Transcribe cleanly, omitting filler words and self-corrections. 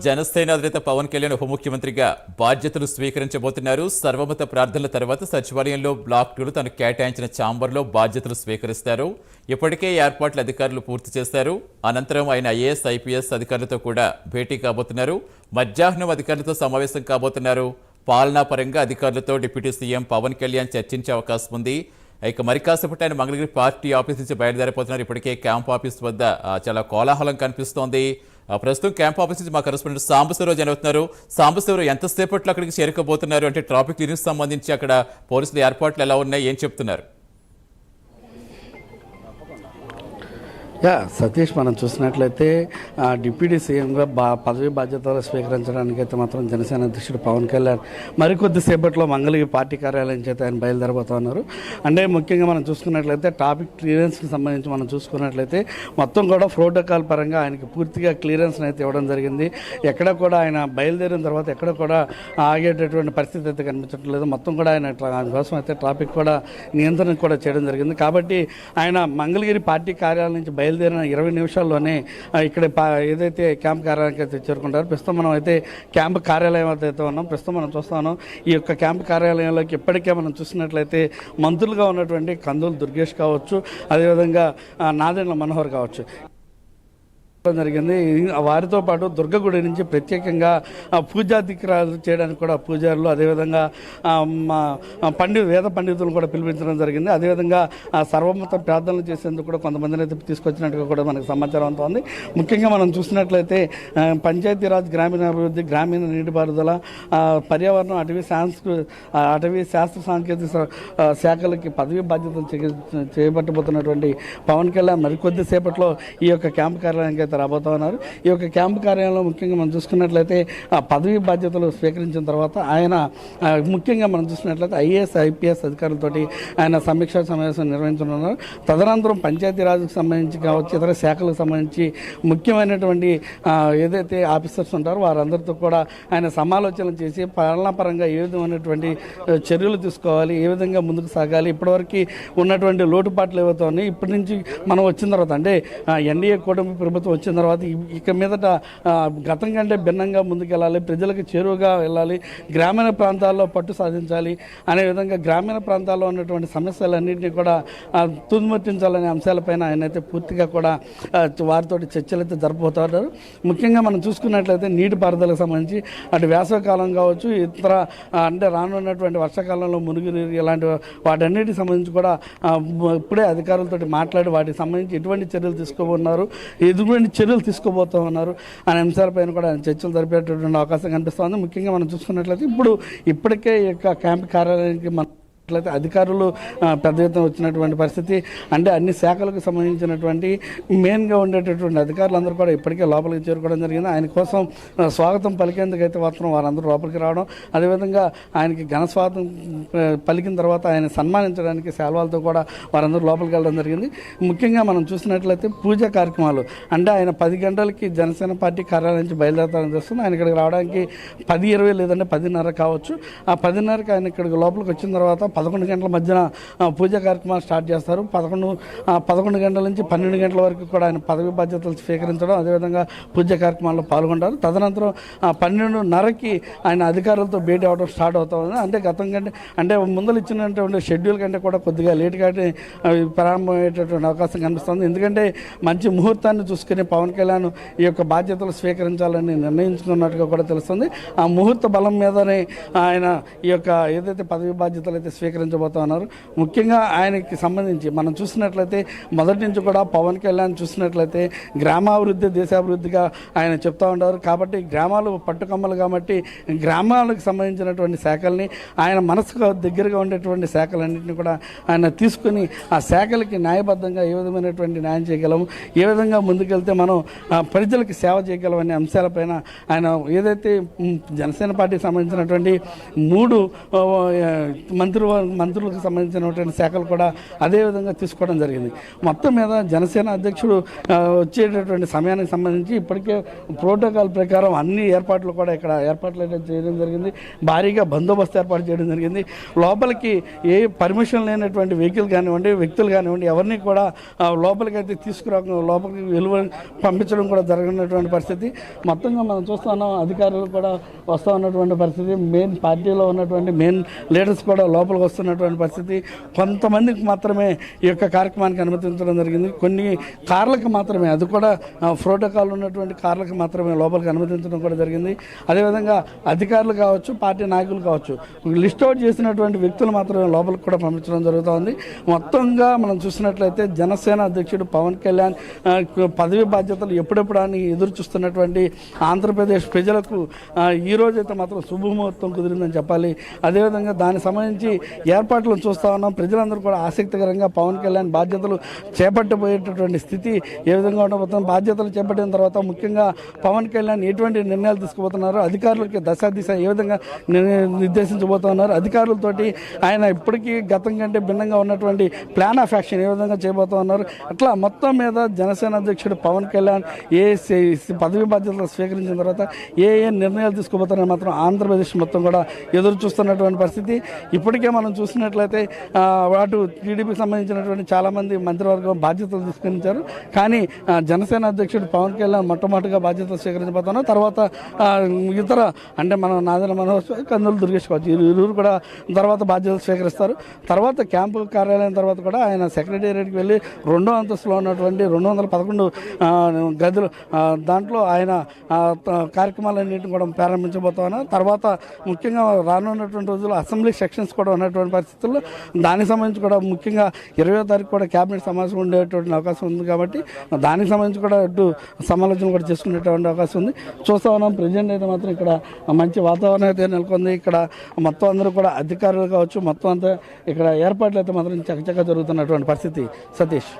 జనసేన అధినేత పవన్ కళ్యాణ్ ఉప ముఖ్యమంత్రిగా బాధ్యతలు స్వీకరించబోతున్నారు. సర్వమత ప్రార్థనల తర్వాత సచివాలయంలో బ్లాక్ 2 తను కేటాయించిన ఛాంబర్లో బాధ్యతలు స్వీకరిస్తారు. ఇప్పటికే ఏర్పాట్ల అధికారులు పూర్తి చేశారు. అనంతరం ఆయన ఐఏఎస్, ఐపీఎస్ అధికారులతో కూడా భేటీ కాబోతున్నారు. మధ్యాహ్నం అధికారులతో సమావేశం కాబోతున్నారు. పాలనా పరంగా అధికారులతో డిప్యూటీ సీఎం పవన్ కళ్యాణ్ చర్చించే అవకాశం ఉంది. ఇక మరి కాసేపటి ఆయన మంగళగిరి పార్టీ ఆఫీస్ నుంచి బయలుదేరిపోతున్నారు. ఇప్పటికే క్యాంప్ ఆఫీస్ వద్ద చాలా కోలాహలం కనిపిస్తోంది. ప్రస్తుతం క్యాంప్ ఆఫీస్ నుంచి మా కరెస్పాండెంట్ సాంబశివరావు జాయిన్ అవుతున్నారు. సాంబశివరావు, ఎంతసేపట్లో అక్కడికి చేరుకోబోతున్నారు? అంటే ట్రాఫిక్ క్లియరెన్స్ సంబంధించి అక్కడ పోలీసుల ఏర్పాట్లు ఎలా ఉన్నాయి, ఏం చెప్తున్నారు? సతీష్, మనం చూసినట్లయితే డిప్యూటీ సీఎంగా పదవి బాధ్యతలు స్వీకరించడానికి అయితే మాత్రం జనసేన అధ్యక్షుడు పవన్ కళ్యాణ్ మరికొద్దిసేపట్లో మంగళగిరి పార్టీ కార్యాలయం చేత ఆయన బయలుదేరబోతున్నారు. అంటే ముఖ్యంగా మనం చూసుకున్నట్లయితే ట్రాఫిక్ క్లియరెన్స్కి సంబంధించి మనం చూసుకున్నట్లయితే మొత్తం కూడా ప్రోటోకాల్ పరంగా ఆయనకి పూర్తిగా క్లియరెన్స్ అయితే ఇవ్వడం జరిగింది. ఎక్కడ కూడా ఆయన బయలుదేరిన తర్వాత ఎక్కడ కూడా ఆగేటటువంటి పరిస్థితి అయితే కనిపించడం లేదు. మొత్తం కూడా ఆయన కోసం అయితే ట్రాఫిక్ కూడా నియంత్రణ కూడా చేయడం జరిగింది. కాబట్టి ఆయన మంగళగిరి పార్టీ కార్యాలయం నుంచి బయలుదేరిన 20 నిమిషాల్లోనే ఇక్కడ ఏదైతే క్యాంప్ కార్యాలయానికి అయితే చేరుకుంటారో, ప్రస్తుతం మనం అయితే క్యాంప్ కార్యాలయం అయితే ఉన్నాం. ప్రస్తుతం మనం చూస్తాను ఈ యొక్క క్యాంప్ కార్యాలయంలోకి ఇప్పటికే మనం చూసినట్లయితే మంత్రులుగా ఉన్నటువంటి కందులు దుర్గేష్ కావచ్చు, అదేవిధంగా నాదెండ్ల మనోహర్ కావచ్చు జరిగింది. వారితో పాటు దుర్గగుడి నుంచి ప్రత్యేకంగా పూజాధికారాలు చేయడానికి కూడా పూజారులు, అదేవిధంగా వేద పండితులను కూడా పిలిపించడం జరిగింది. అదేవిధంగా సర్వమత ప్రార్థనలు చేసేందుకు కూడా కొంతమందిని అయితే తీసుకొచ్చినట్టుగా కూడా మనకు సమాచారం అంతా ఉంది. ముఖ్యంగా మనం చూసినట్లయితే పంచాయతీరాజ్, గ్రామీణాభివృద్ధి, గ్రామీణ నీటిపారుదల, పర్యావరణం, అటవీ శాస్త్ర సాంకేతిక శాఖలకి పదవి బాధ్యతలు చేపట్టబోతున్నటువంటి పవన్ కళ్యాణ్ మరికొద్ది సేపట్లో ఈ యొక్క క్యాంప్ కార్యాలయానికి అయితే రాబోతా ఉన్నారు. ఈ యొక్క క్యాంపు కార్యాలయంలో ముఖ్యంగా మనం చూసుకున్నట్లయితే పదవి బాధ్యతలు స్వీకరించిన తర్వాత ఆయన ముఖ్యంగా మనం చూసినట్లయితే ఐఏఎస్, ఐపీఎస్ అధికారులతోటి ఆయన సమీక్షా సమావేశం నిర్వహించనున్నారు. తదనంతరం పంచాయతీరాజ్కి సంబంధించి కావచ్చు, ఇతర శాఖలకు సంబంధించి ముఖ్యమైనటువంటి ఏదైతే ఆఫీసర్స్ ఉంటారో వారందరితో కూడా ఆయన సమాలోచనలు చేసి పాలనాపరంగా ఏ విధమైనటువంటి చర్యలు తీసుకోవాలి, ఏ విధంగా ముందుకు సాగాలి, ఇప్పటివరకు ఉన్నటువంటి లోటుపాట్లు ఏవైతే ఉన్నాయి, ఇప్పటి నుంచి మనం వచ్చిన తర్వాత అంటే ఎన్డీఏ కూటమి ప్రభుత్వం వచ్చిన తర్వాత ఇక మీదట గతం కంటే భిన్నంగా ముందుకెళ్ళాలి, ప్రజలకు చేరువగా వెళ్ళాలి, గ్రామీణ ప్రాంతాల్లో పట్టు సాధించాలి అనే విధంగా గ్రామీణ ప్రాంతాల్లో ఉన్నటువంటి సమస్యలన్నింటినీ కూడా తుదిమట్టించాలనే అంశాలపైన ఆయన అయితే పూర్తిగా కూడా వారితో చర్చలు అయితే జరపబోతున్నారు. ముఖ్యంగా మనం చూసుకున్నట్లయితే నీటిపారుదలకు సంబంధించి అటు వేసవికాలం కావచ్చు, ఇతర అంటే రానున్నటువంటి వర్షాకాలంలో మునిగినీరు ఇలాంటి వాటన్నిటికి సంబంధించి కూడా ఇప్పుడే అధికారులతో మాట్లాడి వాటికి సంబంధించి ఎటువంటి చర్యలు తీసుకోబోతున్నారు, ఎటువంటి చర్యలు తీసుకోబోతూ ఉన్నారు అనే అంశాలపైన కూడా చర్చలు జరిపేటటువంటి అవకాశం కనిపిస్తుంది. ముఖ్యంగా మనం చూసుకున్నట్లయితే ఇప్పటికే ఈ యొక్క క్యాంప్ కార్యాలయానికి అట్లయితే అధికారులు పెద్ద ఎత్తున వచ్చినటువంటి పరిస్థితి. అంటే అన్ని శాఖలకు సంబంధించినటువంటి మెయిన్గా ఉండేటటువంటి అధికారులందరూ కూడా ఇప్పటికే లోపలికి చేరుకోవడం జరిగింది. ఆయన కోసం స్వాగతం పలికేందుకైతే మాత్రం వారందరూ లోపలికి రావడం, అదేవిధంగా ఆయనకి ఘన స్వాగతం పలికిన తర్వాత ఆయన సన్మానించడానికి శాల్వాలతో కూడా వారందరూ లోపలికి వెళ్ళడం జరిగింది. ముఖ్యంగా మనం చూసినట్లయితే పూజా కార్యక్రమాలు అంటే ఆయన 10 గంటలకి జనసేన పార్టీ కార్యాలయం నుంచి బయలుదేరతారని తెలుస్తుంది. ఆయన ఇక్కడికి రావడానికి 10:20 లేదంటే 10:30 కావచ్చు. ఆ 10:30కి ఆయన ఇక్కడికి లోపలికి వచ్చిన తర్వాత 11 గంటల మధ్యన పూజా కార్యక్రమాలు స్టార్ట్ చేస్తారు. 11 గంటల నుంచి 12 గంటల వరకు కూడా ఆయన పదవి బాధ్యతలు స్వీకరించడం, అదేవిధంగా పూజా కార్యక్రమాల్లో పాల్గొంటారు. తదనంతరం 12:30కి ఆయన అధికారులతో భేటీ అవడం స్టార్ట్ అవుతుంది. అంటే గతం కంటే అంటే ముందలు ఇచ్చినటువంటి షెడ్యూల్ కంటే కూడా కొద్దిగా లేట్గా ప్రారంభమయ్యేటటువంటి అవకాశం కనిపిస్తుంది. ఎందుకంటే మంచి ముహూర్తాన్ని చూసుకుని పవన్ కళ్యాణ్ ఈ యొక్క బాధ్యతలు స్వీకరించాలని నిర్ణయించుకున్నట్టుగా కూడా తెలుస్తుంది. ఆ ముహూర్త బలం మీదనే ఆయన ఈ యొక్క ఏదైతే పదవి బాధ్యతలు అయితే స్వీకరించబోతా ఉన్నారు. ముఖ్యంగా ఆయనకి సంబంధించి మనం చూసినట్లయితే మొదటి నుంచి కూడా పవన్ కళ్యాణ్ చూసినట్లయితే గ్రామాభివృద్ధి దేశాభివృద్ధిగా ఆయన చెప్తూ ఉంటారు. కాబట్టి గ్రామాలు పట్టుకమ్మలు కాబట్టి గ్రామాలకు సంబంధించినటువంటి శాఖల్ని ఆయన మనసుకు దగ్గరగా ఉండేటువంటి శాఖలన్నింటినీ కూడా ఆయన తీసుకుని ఆ శాఖలకి న్యాయబద్ధంగా ఏ విధమైనటువంటి న్యాయం చేయగలము, ఏ విధంగా ముందుకెళ్తే మనం ప్రజలకు సేవ చేయగలం అనే అంశాలపైన ఆయన ఏదైతే జనసేన పార్టీకి సంబంధించినటువంటి 3 మంత్రివర్గ మంత్రులకు సంబంధించినటువంటి శాఖలు కూడా అదేవిధంగా తీసుకోవడం జరిగింది. మొత్తం మీద జనసేన అధ్యక్షుడు వచ్చేటటువంటి సమయానికి సంబంధించి ఇప్పటికే ప్రోటోకాల్ ప్రకారం అన్ని ఏర్పాట్లు కూడా ఇక్కడ ఏర్పాట్లు అయితే చేయడం జరిగింది. భారీగా బందోబస్తు ఏర్పాటు చేయడం జరిగింది. లోపలికి ఏ పర్మిషన్ లేనటువంటి వెహికల్ కానివ్వండి, వ్యక్తులు కానివ్వండి, ఎవరిని కూడా లోపలికి అయితే లోపలికి వెలువ పంపించడం కూడా జరగనటువంటి పరిస్థితి. మొత్తంగా మనం చూస్తున్నాం, అధికారులు కూడా వస్తూ ఉన్నటువంటి పరిస్థితి. మెయిన్ పార్టీలో ఉన్నటువంటి మెయిన్ లీడర్స్ కూడా లోపలికి వస్తున్నటువంటి పరిస్థితి. కొంతమందికి మాత్రమే ఈ యొక్క కార్యక్రమానికి అనుమతించడం జరిగింది. కొన్ని కార్లకు మాత్రమే, అది కూడా ప్రోటోకాల్ ఉన్నటువంటి కార్లకు మాత్రమే లోపలికి అనుమతించడం కూడా జరిగింది. అదేవిధంగా అధికారులు కావచ్చు, పార్టీ నాయకులు కావచ్చు, లిస్ట్ అవుట్ చేసినటువంటి వ్యక్తులు మాత్రమే లోపలికి కూడా పంపించడం జరుగుతోంది. మొత్తంగా మనం చూసినట్లయితే జనసేన అధ్యక్షుడు పవన్ కళ్యాణ్ పదవి బాధ్యతలు ఎప్పుడెప్పుడు అని ఎదురు చూస్తున్నటువంటి ఆంధ్రప్రదేశ్ ప్రజలకు ఈ రోజైతే మాత్రం శుభముహూర్తం కుదిరిందని చెప్పాలి. అదేవిధంగా దానికి సంబంధించి ఏర్పాట్లను చూస్తూ ఉన్నాం. ప్రజలందరూ కూడా ఆసక్తికరంగా పవన్ కళ్యాణ్ బాధ్యతలు చేపట్టబోయేటటువంటి స్థితి ఏ విధంగా ఉండబోతుంది, బాధ్యతలు చేపట్టిన తర్వాత ముఖ్యంగా పవన్ కళ్యాణ్ ఎటువంటి నిర్ణయాలు తీసుకుపోతున్నారు, అధికారులకి దశ ఏ విధంగా నిర్దేశించబోతున్నారు, అధికారులతోటి ఆయన ఇప్పటికీ గతం కంటే భిన్నంగా ఉన్నటువంటి ప్లాన్ ఆఫ్ యాక్షన్ ఏ విధంగా చేయబోతూ ఉన్నారు. అట్లా మొత్తం మీద జనసేన అధ్యక్షుడు పవన్ కళ్యాణ్ పదవి బాధ్యతలు స్వీకరించిన తర్వాత ఏ నిర్ణయాలు తీసుకోబోతారని మాత్రం ఆంధ్రప్రదేశ్ మొత్తం కూడా ఎదురు చూస్తున్నటువంటి పరిస్థితి. ఇప్పటికే మనం చూసినట్లయితే అటు టీడీపీకి సంబంధించినటువంటి చాలామంది మంత్రివర్గం బాధ్యతలు స్వీకరించారు. కానీ జనసేన అధ్యక్షుడు పవన్ కళ్యాణ్ మొట్టమొదటిగా బాధ్యతలు స్వీకరించబోతున్నారు. తర్వాత ఇతర అంటే మనం నాదెండ్ల మనోహర్, కందులు దుర్గేష్ కావచ్చు, ఇరువురు కూడా తర్వాత బాధ్యతలు స్వీకరిస్తారు. తర్వాత క్యాంపు కార్యాలయం తర్వాత కూడా ఆయన సెక్రటేరియట్కి వెళ్ళి 2వ అంతస్తులో ఉన్నటువంటి 211 గదులు దాంట్లో ఆయన కార్యక్రమాలన్నింటినీ కూడా ప్రారంభించబోతున్నారు. తర్వాత ముఖ్యంగా రానున్నటువంటి రోజుల్లో అసెంబ్లీ సెక్షన్స్ కూడా ఉన్నటువంటి పరిస్థితుల్లో దానికి సంబంధించి కూడా ముఖ్యంగా 20వ తారీఖు కూడా క్యాబినెట్ సమావేశం ఉండేటువంటి అవకాశం ఉంది. కాబట్టి దానికి సంబంధించి కూడా ఇటు సమాలోచన కూడా చేసుకునేటువంటి అవకాశం ఉంది. చూస్తా ఉన్నాం. ప్రజెంట్ అయితే మాత్రం ఇక్కడ మంచి వాతావరణం అయితే నెలకొంది. ఇక్కడ మొత్తం అందరూ కూడా అధికారులు కావచ్చు, మొత్తం అంతా ఇక్కడ ఏర్పాట్లు అయితే మాత్రం చక్కచక్క జరుగుతున్నటువంటి పరిస్థితి. సతీష్.